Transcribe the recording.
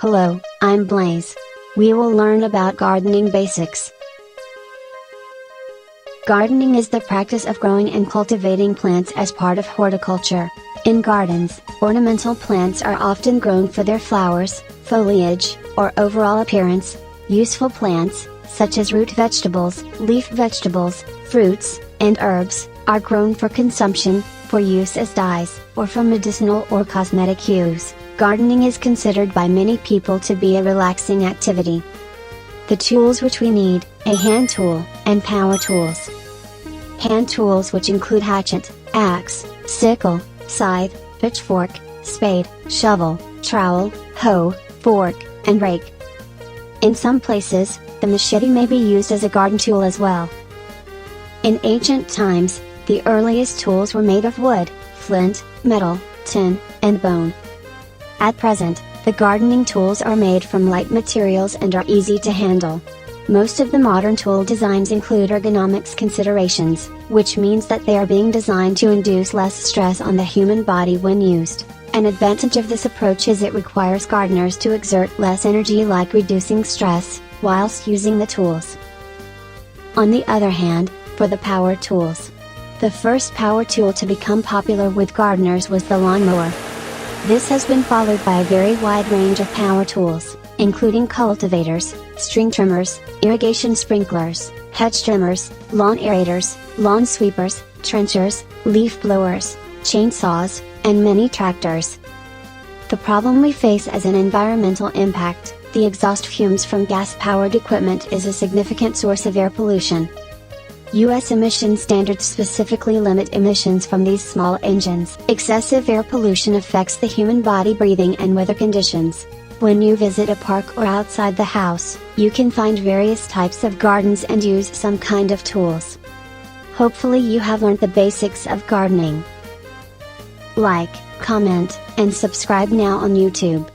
Hello, I'm Blaze. We will learn about gardening basics. Gardening is the practice of growing and cultivating plants as part of horticulture. In gardens, ornamental plants are often grown for their flowers, foliage, or overall appearance. Useful plants, such as root vegetables, leaf vegetables, fruits, and herbs, are grown for consumption, for use as dyes, or for medicinal or cosmetic use. Gardening is considered by many people to be a relaxing activity. The tools which we need: a hand tool, and power tools. Hand tools, which include hatchet, axe, sickle, scythe, pitchfork, spade, shovel, trowel, hoe, fork, and rake. In some places, the machete may be used as a garden tool as well. In ancient times, the earliest tools were made of wood, flint, metal, tin, and bone. At present, the gardening tools are made from light materials and are easy to handle. Most of the modern tool designs include ergonomics considerations, which means that they are being designed to induce less stress on the human body when used. An advantage of this approach is it requires gardeners to exert less energy, like reducing stress, whilst using the tools. On the other hand, for the power tools. The first power tool to become popular with gardeners was the lawnmower. This has been followed by a very wide range of power tools, including cultivators, string trimmers, irrigation sprinklers, hedge trimmers, lawn aerators, lawn sweepers, trenchers, leaf blowers, chainsaws, and many tractors. The problem we face as an environmental impact: the exhaust fumes from gas-powered equipment is a significant source of air pollution. U.S. emission standards specifically limit emissions from these small engines. Excessive air pollution affects the human body breathing and weather conditions. When you visit a park or outside the house, you can find various types of gardens and use some kind of tools. Hopefully you have learned the basics of gardening. Like, comment, and subscribe now on YouTube.